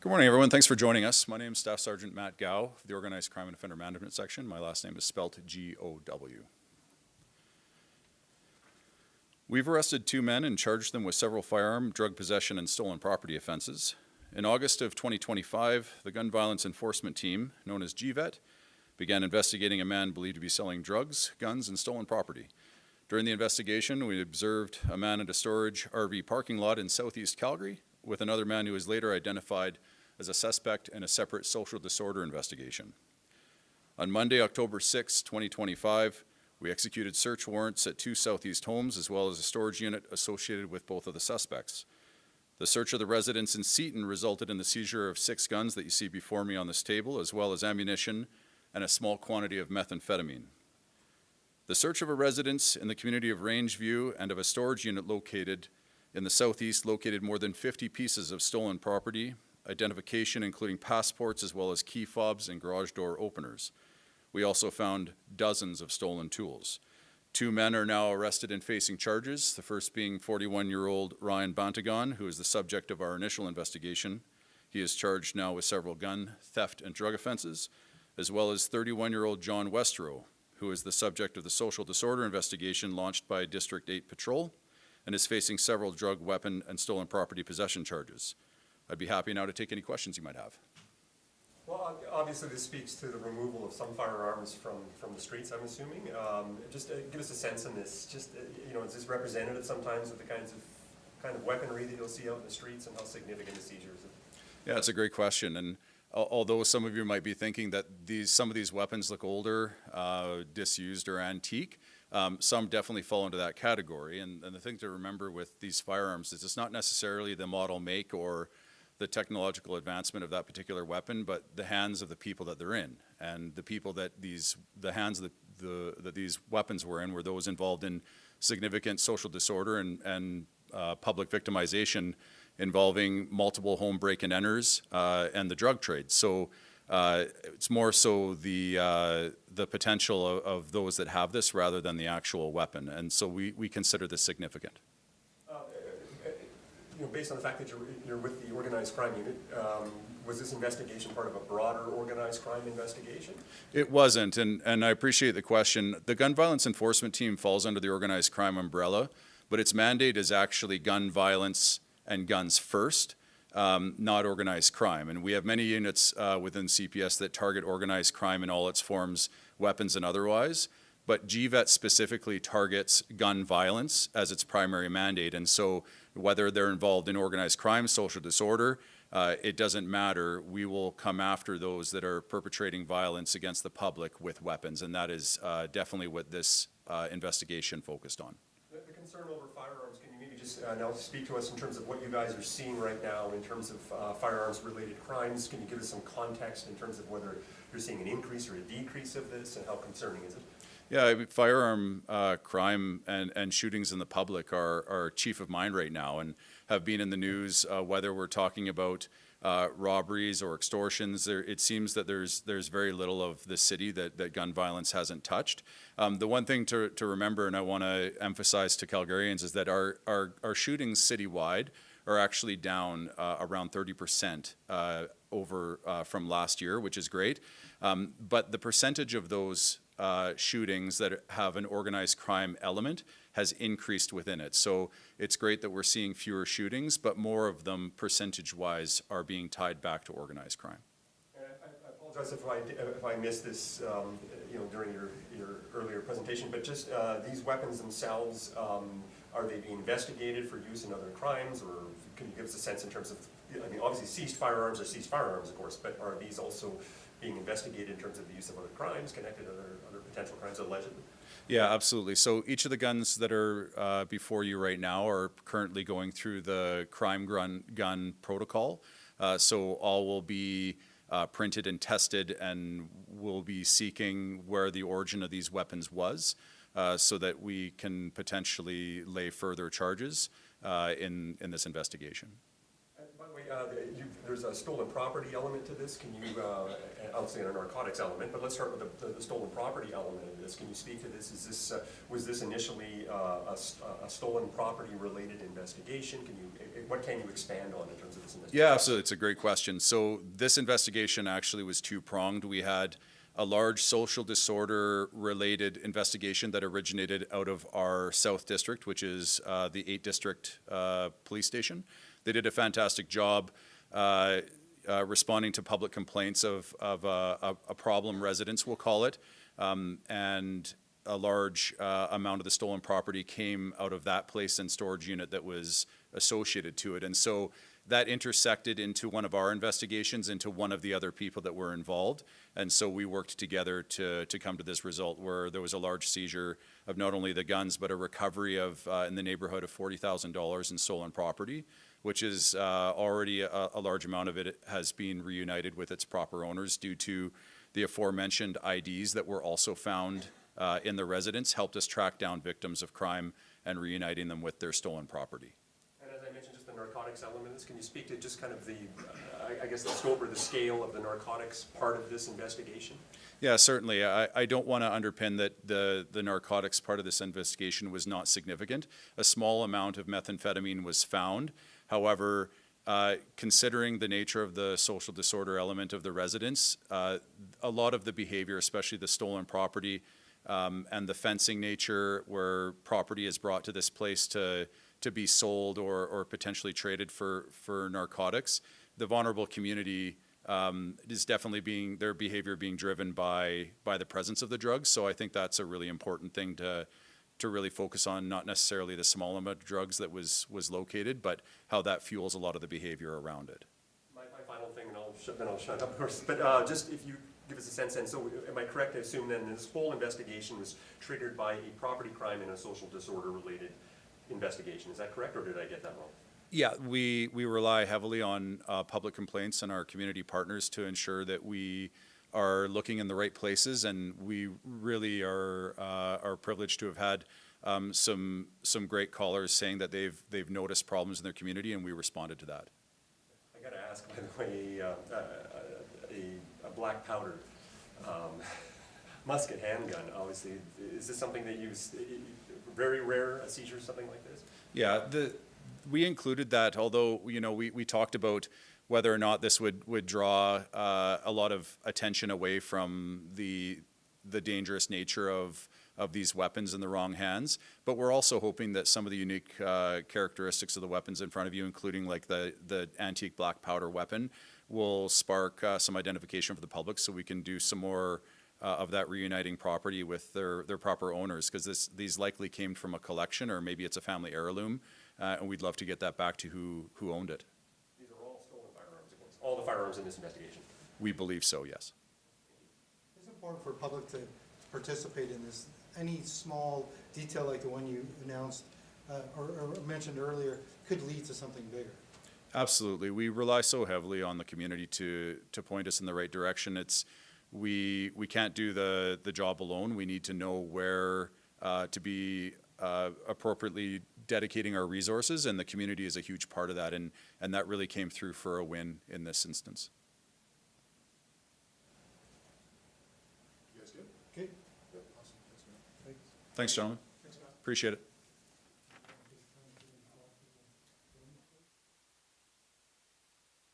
Good morning, everyone. Thanks for joining us. My name is Staff Sergeant Matt Gow of the Organized Crime and Offender Management Section. My last name is spelt G-O-W. We've arrested 2 men and charged them with several firearm, drug possession, and stolen property offenses. In August of 2025, the Gun Violence Enforcement Team, known as GVET, began investigating a man believed to be selling drugs, guns, and stolen property. During the investigation, we observed a man at a storage RV parking lot in southeast Calgary with another man who was later identified as a suspect in a separate social disorder investigation. On Monday, October 6, 2025, we executed search warrants at 2 southeast homes as well as a storage unit associated with both of the suspects. The search of the residence in Seton resulted in the seizure of 6 guns that you see before me on this table, as well as ammunition and a small quantity of methamphetamine. The search of a residence in the community of Rangeview and of a storage unit located in the southeast located more than 50 pieces of stolen property, identification including passports as well as key fobs and garage door openers. We also found dozens of stolen tools. 2 men are now arrested and facing charges, the first being 41-year-old Ryan Bantagon, who is the subject of our initial investigation. He is charged now with several gun, theft, and drug offenses, as well as 31-year-old John Westerow, who is the subject of the social disorder investigation launched by District 8 Patrol and is facing several drug, weapon, and stolen property possession charges. I'd be happy now to take any questions you might have. Well, obviously this speaks to the removal of some firearms from the streets, I'm assuming. Just give us a sense on this. Just, is this representative sometimes of the kind of weaponry that you'll see out in the streets, and how significant the seizure is? Yeah, it's a great question. And although some of you might be thinking that some of these weapons look older, disused, or antique, some definitely fall into that category. And the thing to remember with these firearms is it's not necessarily the model, make, or the technological advancement of that particular weapon, but the hands of the people that they're in. And the people that the hands that these weapons were in were those involved in significant social disorder and public victimization involving multiple home break-and-enters and the drug trade. So it's more so the potential of those that have this rather than the actual weapon. And so we consider this significant. Based on the fact that you're with the organized crime unit, was this investigation part of a broader organized crime investigation? It wasn't, and I appreciate the question. The Gun Violence Enforcement Team falls under the organized crime umbrella, but its mandate is actually gun violence and guns first, not organized crime. And we have many units within CPS that target organized crime in all its forms, weapons and otherwise. But GVET specifically targets gun violence as its primary mandate. And so whether they're involved in organized crime, social disorder, it doesn't matter. We will come after those that are perpetrating violence against the public with weapons. And that is definitely what this investigation focused on. The concern over firearms, can you maybe just now speak to us in terms of what you guys are seeing right now in terms of firearms-related crimes? Can you give us some context in terms of whether you're seeing an increase or a decrease of this, and how concerning is it? Yeah, I mean, firearm crime and shootings in the public are chief of mind right now and have been in the news, whether we're talking about robberies or extortions. It seems that there's very little of the city that gun violence hasn't touched. The one thing to remember, and I want to emphasize to Calgarians, is that our shootings citywide are actually down around 30% over from last year, which is great. But the percentage of those shootings that have an organized crime element has increased within it. So it's great that we're seeing fewer shootings, but more of them percentage-wise are being tied back to organized crime. And I apologize if I missed this during your earlier presentation, but just these weapons themselves, are they being investigated for use in other crimes, or can you give us a sense in terms of, I mean, obviously seized firearms are seized firearms, of course, but are these also being investigated in terms of the use of other crimes, connected to other potential crimes, allegedly? Yeah, absolutely. So each of the guns that are before you right now are currently going through the crime gun protocol. So all will be printed and tested, and we'll be seeking where the origin of these weapons was, so that we can potentially lay further charges in this investigation. By the way, there's a stolen property element to this. Can you, obviously a narcotics element, but let's start with the stolen property element of this. Can you speak to this? Is this, was this initially a stolen property related investigation? What can you expand on in terms of this investigation? Yeah, absolutely. It's a great question. So this investigation actually was two-pronged. We had a large social disorder related investigation that originated out of our South District, which is the 8th District Police Station. They did a fantastic job responding to public complaints of a problem residents, we'll call it, and a large amount of the stolen property came out of that place and storage unit that was associated to it. And so that intersected into one of our investigations into one of the other people that were involved. And so we worked together to come to this result where there was a large seizure of not only the guns, but a recovery of in the neighborhood of $40,000 in stolen property, which is already a large amount of it has been reunited with its proper owners due to the aforementioned IDs that were also found in the residence, helped us track down victims of crime and reuniting them with their stolen property. And as I mentioned, just the narcotics element of this, can you speak to just kind of the, I guess, the scope or the scale of the narcotics part of this investigation? Yeah, certainly. I don't want to underpin that the narcotics part of this investigation was not significant. A small amount of methamphetamine was found. However, considering the nature of the social disorder element of the residents, a lot of the behavior, especially the stolen property and the fencing nature where property is brought to this place to be sold or potentially traded for narcotics, the vulnerable community is definitely their behavior being driven by the presence of the drugs. So I think that's a really important thing to really focus on, not necessarily the small amount of drugs that was located, but how that fuels a lot of the behavior around it. My final thing, and then I'll shut up, of course, but just if you give us a sense, and so am I correct to assume then this whole investigation was triggered by a property crime and a social disorder related investigation? Is that correct, or did I get that wrong? Yeah, we rely heavily on public complaints and our community partners to ensure that we are looking in the right places, and we really are privileged to have had some great callers saying that they've noticed problems in their community, and we responded to that. I got to ask, by the way, a black powder musket handgun, obviously, is this something that you very rare a seizure, something like this? Yeah, we included that, although we talked about whether or not this would draw a lot of attention away from the dangerous nature of these weapons in the wrong hands. But we're also hoping that some of the unique characteristics of the weapons in front of you, including like the antique black powder weapon, will spark some identification for the public, so we can do some more of that reuniting property with their proper owners, because these likely came from a collection, or maybe it's a family heirloom, and we'd love to get that back to who owned it. These are all stolen firearms, all the firearms in this investigation? We believe so, yes. It's important for public to participate in this. Any small detail like the one you announced or mentioned earlier could lead to something bigger. Absolutely. We rely so heavily on the community to point us in the right direction. We can't do the job alone. We need to know where to be appropriately dedicating our resources, and the community is a huge part of that, and that really came through for a win in this instance. You guys good? Okay. Awesome. Thanks, man. Thanks. Thanks, gentlemen. Thanks, Scott. Appreciate it.